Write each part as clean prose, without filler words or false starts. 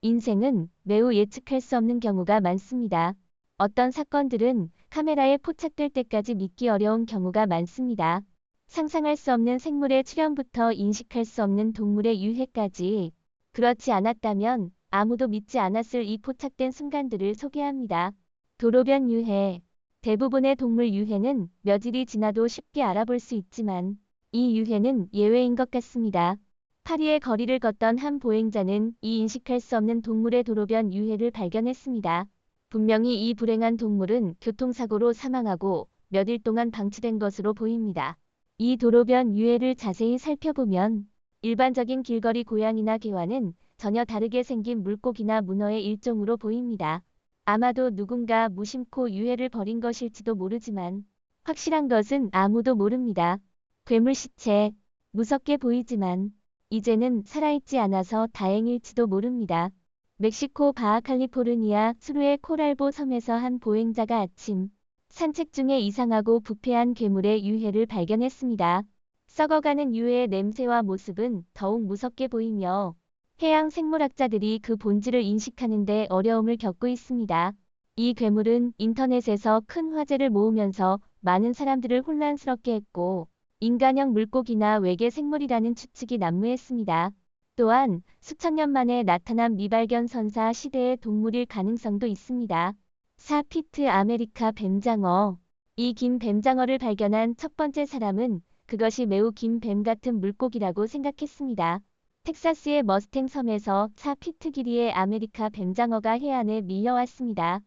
인생은 매우 예측할 수 없는 경우가 많습니다. 어떤 사건들은 카메라에 포착될 때까지 믿기 어려운 경우가 많습니다. 상상할 수 없는 생물의 출현부터 인식할 수 없는 동물의 유해까지. 그렇지 않았다면 아무도 믿지 않았을 이 포착된 순간들을 소개합니다. 도로변 유해. 대부분의 동물 유해는 며칠이 지나도 쉽게 알아볼 수 있지만 이 유해는 예외인 것 같습니다. 파리의 거리를 걷던 한 보행자는 이 인식할 수 없는 동물의 도로변 유해를 발견했습니다. 분명히 이 불행한 동물은 교통사고로 사망하고 몇 일 동안 방치된 것으로 보입니다. 이 도로변 유해를 자세히 살펴보면 일반적인 길거리 고양이나 개와는 전혀 다르게 생긴 물고기나 문어의 일종으로 보입니다. 아마도 누군가 무심코 유해를 버린 것일지도 모르지만 확실한 것은 아무도 모릅니다. 괴물 시체. 무섭게 보이지만 이제는 살아있지 않아서 다행일지도 모릅니다. 멕시코 바하칼리포르니아 수루의 코랄보 섬에서 한 보행자가 아침 산책 중에 이상하고 부패한 괴물의 유해를 발견했습니다. 썩어가는 유해의 냄새와 모습은 더욱 무섭게 보이며 해양 생물학자들이 그 본질을 인식하는 데 어려움을 겪고 있습니다. 이 괴물은 인터넷에서 큰 화제를 모으면서 많은 사람들을 혼란스럽게 했고 인간형 물고기나 외계 생물이라는 추측이 난무했습니다. 또한 수천 년 만에 나타난 미발견 선사 시대의 동물일 가능성도 있습니다. 사피트 아메리카 뱀장어. 이 긴 뱀장어를 발견한 첫 번째 사람은 그것이 매우 긴 뱀 같은 물고기라고 생각했습니다. 텍사스의 머스탱 섬에서 사피트 길이의 아메리카 뱀장어가 해안에 밀려왔습니다.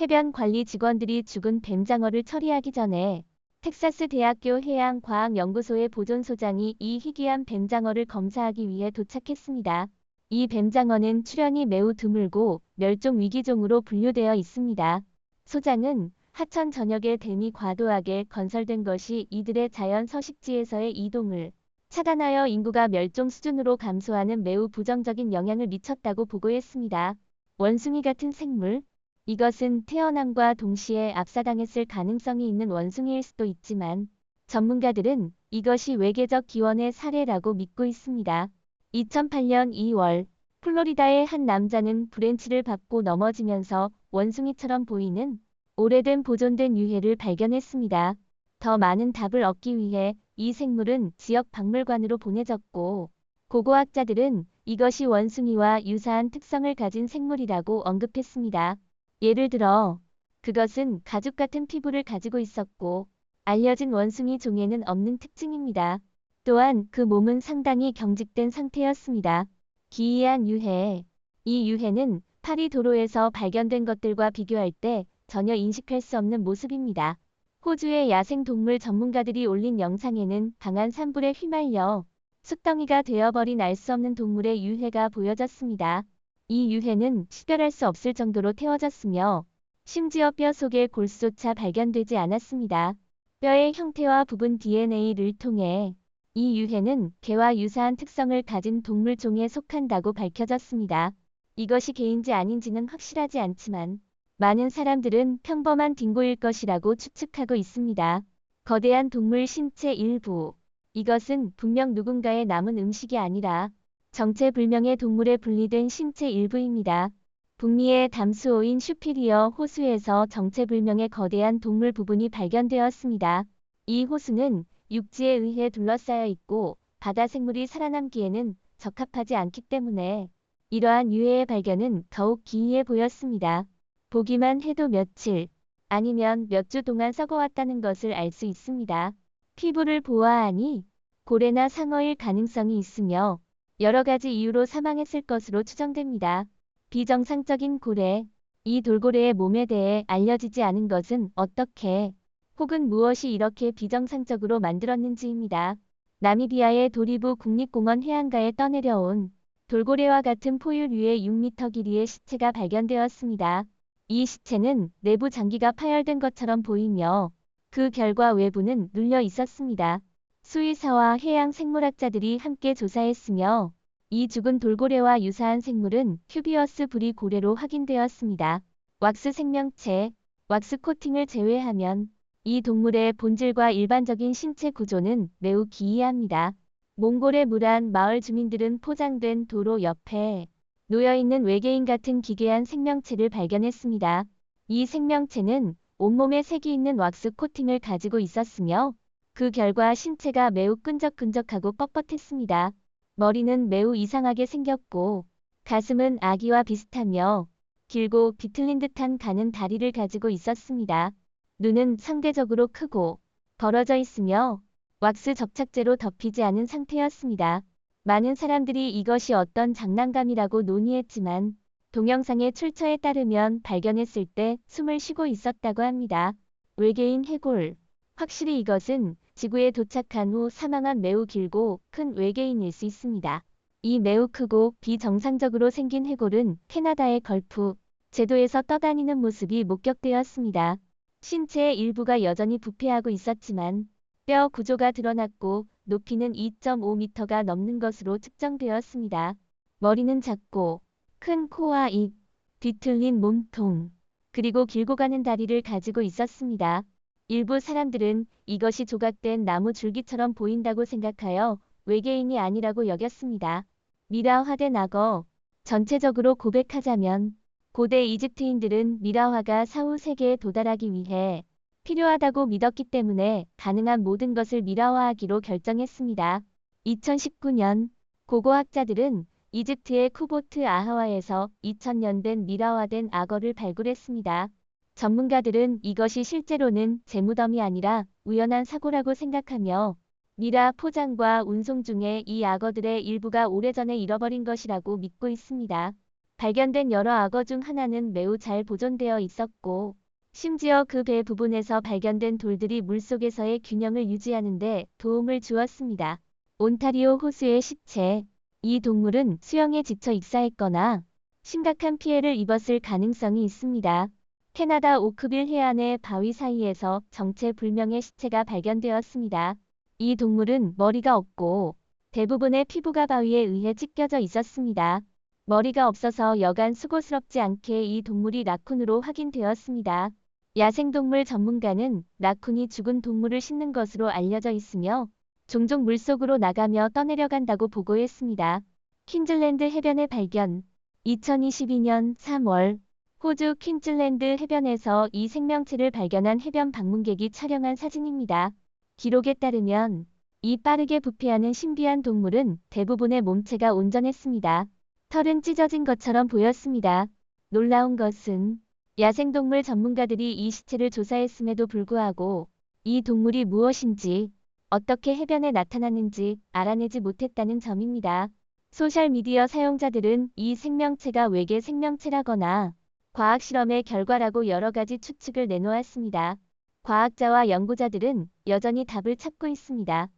해변 관리 직원들이 죽은 뱀장어를 처리하기 전에 텍사스 대학교 해양과학연구소의 보존소장이 이 희귀한 뱀장어를 검사하기 위해 도착했습니다. 이 뱀장어는 출현이 매우 드물고 멸종 위기종으로 분류되어 있습니다. 소장은 하천 전역에 댐이 과도하게 건설된 것이 이들의 자연 서식지에서의 이동을 차단하여 인구가 멸종 수준으로 감소하는 매우 부정적인 영향을 미쳤다고 보고했습니다. 원숭이 같은 생물. 이것은 태어남과 동시에 압사당했을 가능성이 있는 원숭이일 수도 있지만 전문가들은 이것이 외계적 기원의 사례라고 믿고 있습니다. 2008년 2월 플로리다의 한 남자는 브랜치를 밟고 넘어지면서 원숭이처럼 보이는 오래된 보존된 유해를 발견했습니다. 더 많은 답을 얻기 위해 이 생물은 지역 박물관으로 보내졌고 고고학자들은 이것이 원숭이와 유사한 특성을 가진 생물이라고 언급했습니다. 예를 들어 그것은 가죽 같은 피부를 가지고 있었고 알려진 원숭이 종에는 없는 특징입니다. 또한 그 몸은 상당히 경직된 상태였습니다. 기이한 유해. 이 유해는 파리 도로에서 발견된 것들과 비교할 때 전혀 인식할 수 없는 모습입니다. 호주의 야생동물 전문가들이 올린 영상에는 강한 산불에 휘말려 숯덩이가 되어버린 알 수 없는 동물의 유해가 보여졌습니다. 이 유해는 식별할 수 없을 정도로 태워졌으며 심지어 뼈 속에 골수조차 발견되지 않았습니다. 뼈의 형태와 부분 DNA를 통해 이 유해는 개와 유사한 특성을 가진 동물종에 속한다고 밝혀졌습니다. 이것이 개인지 아닌지는 확실하지 않지만 많은 사람들은 평범한 딩고일 것이라고 추측하고 있습니다. 거대한 동물 신체 일부. 이것은 분명 누군가의 남은 음식이 아니라 정체불명의 동물에 분리된 신체 일부입니다. 북미의 담수호인 슈피리어 호수에서 정체불명의 거대한 동물 부분이 발견되었습니다. 이 호수는 육지에 의해 둘러싸여 있고 바다 생물이 살아남기에는 적합하지 않기 때문에 이러한 유해의 발견은 더욱 기이해 보였습니다. 보기만 해도 며칠 아니면 몇 주 동안 썩어왔다는 것을 알 수 있습니다. 피부를 보아하니 고래나 상어일 가능성이 있으며 여러 가지 이유로 사망했을 것으로 추정됩니다. 비정상적인 고래. 이 돌고래의 몸에 대해 알려지지 않은 것은 어떻게 혹은 무엇이 이렇게 비정상적으로 만들었는지입니다. 나미비아의 도리부 국립공원 해안가에 떠내려온 돌고래와 같은 포유류의 6m 길이의 시체가 발견되었습니다. 이 시체는 내부 장기가 파열된 것처럼 보이며 그 결과 외부는 눌려 있었습니다. 수의사와 해양 생물학자들이 함께 조사했으며 이 죽은 돌고래와 유사한 생물은 큐비어스 부리 고래로 확인되었습니다. 왁스 생명체. 왁스 코팅을 제외하면 이 동물의 본질과 일반적인 신체 구조는 매우 기이합니다. 몽골의 무란 마을 주민들은 포장된 도로 옆에 놓여있는 외계인 같은 기괴한 생명체를 발견했습니다. 이 생명체는 온몸에 색이 있는 왁스 코팅을 가지고 있었으며 그 결과 신체가 매우 끈적끈적하고 뻣뻣했습니다. 머리는 매우 이상하게 생겼고 가슴은 아기와 비슷하며 길고 비틀린 듯한 가는 다리를 가지고 있었습니다. 눈은 상대적으로 크고 벌어져 있으며 왁스 접착제로 덮이지 않은 상태였습니다. 많은 사람들이 이것이 어떤 장난감이라고 논의했지만 동영상의 출처에 따르면 발견했을 때 숨을 쉬고 있었다고 합니다. 외계인 해골. 확실히 이것은 지구에 도착한 후 사망한 매우 길고 큰 외계인일 수 있습니다. 이 매우 크고 비정상적으로 생긴 해골은 캐나다의 걸프 제도에서 떠다니는 모습이 목격되었습니다. 신체의 일부가 여전히 부패하고 있었지만 뼈 구조가 드러났고 높이는 2.5m가 넘는 것으로 측정되었습니다. 머리는 작고 큰 코와 입, 뒤틀린 몸통, 그리고 길고 가는 다리를 가지고 있었습니다. 일부 사람들은 이것이 조각된 나무 줄기처럼 보인다고 생각하여 외계인이 아니라고 여겼습니다. 미라화된 악어. 전체적으로 고백하자면 고대 이집트인들은 미라화가 사후 세계에 도달하기 위해 필요하다고 믿었기 때문에 가능한 모든 것을 미라화하기로 결정했습니다. 2019년 고고학자들은 이집트의 쿠보트 아하와에서 2000년 된 미라화된 악어를 발굴했습니다. 전문가들은 이것이 실제로는 재무덤이 아니라 우연한 사고라고 생각하며 미라 포장과 운송 중에 이 악어들의 일부가 오래전에 잃어버린 것이라고 믿고 있습니다. 발견된 여러 악어 중 하나는 매우 잘 보존되어 있었고 심지어 그 배 부분에서 발견된 돌들이 물속에서의 균형을 유지하는 데 도움을 주었습니다. 온타리오 호수의 시체. 이 동물은 수영에 지쳐 익사했거나 심각한 피해를 입었을 가능성이 있습니다. 캐나다 오크빌 해안의 바위 사이에서 정체불명의 시체가 발견되었습니다. 이 동물은 머리가 없고 대부분의 피부가 바위에 의해 찢겨져 있었습니다. 머리가 없어서 여간 수고스럽지 않게 이 동물이 라쿤으로 확인되었습니다. 야생동물 전문가는 라쿤이 죽은 동물을 씹는 것으로 알려져 있으며 종종 물속으로 나가며 떠내려간다고 보고했습니다. 퀸즐랜드 해변의 발견. 2022년 3월 호주 퀸즐랜드 해변에서 이 생명체를 발견한 해변 방문객이 촬영한 사진입니다. 기록에 따르면 이 빠르게 부패하는 신비한 동물은 대부분의 몸체가 온전했습니다. 털은 찢어진 것처럼 보였습니다. 놀라운 것은 야생동물 전문가들이 이 시체를 조사했음에도 불구하고 이 동물이 무엇인지 어떻게 해변에 나타났는지 알아내지 못했다는 점입니다. 소셜미디어 사용자들은 이 생명체가 외계 생명체라거나 과학실험의 결과라고 여러 가지 추측을 내놓았습니다. 과학자와 연구자들은 여전히 답을 찾고 있습니다.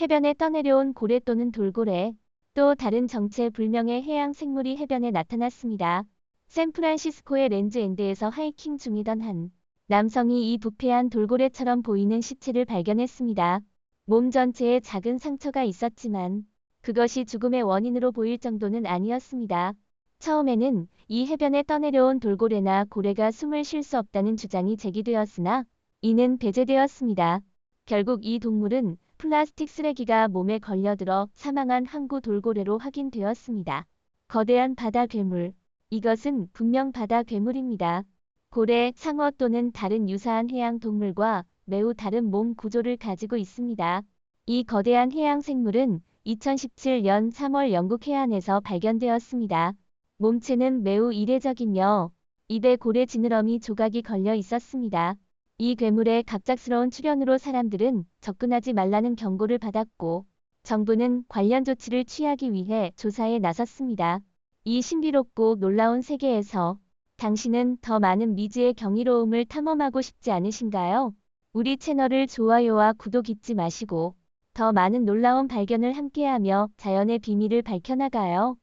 해변에 떠내려온 고래 또는 돌고래, 또 다른 정체불명의 해양 생물이 해변에 나타났습니다. 샌프란시스코의 랜즈엔드에서 하이킹 중이던 한 남성이 이 부패한 돌고래처럼 보이는 시체를 발견했습니다. 몸 전체에 작은 상처가 있었지만 그것이 죽음의 원인으로 보일 정도는 아니었습니다. 처음에는 이 해변에 떠내려온 돌고래나 고래가 숨을 쉴 수 없다는 주장이 제기되었으나 이는 배제되었습니다. 결국 이 동물은 플라스틱 쓰레기가 몸에 걸려들어 사망한 항구 돌고래로 확인되었습니다. 거대한 바다 괴물. 이것은 분명 바다 괴물입니다. 고래, 상어 또는 다른 유사한 해양 동물과 매우 다른 몸 구조를 가지고 있습니다. 이 거대한 해양 생물은 2017년 3월 영국 해안에서 발견되었습니다. 몸체는 매우 이례적이며 입에 고래 지느러미 조각이 걸려 있었습니다. 이 괴물의 갑작스러운 출현으로 사람들은 접근하지 말라는 경고를 받았고 정부는 관련 조치를 취하기 위해 조사에 나섰습니다. 이 신비롭고 놀라운 세계에서 당신은 더 많은 미지의 경이로움을 탐험하고 싶지 않으신가요? 우리 채널을 좋아요와 구독 잊지 마시고 더 많은 놀라운 발견을 함께하며 자연의 비밀을 밝혀나가요.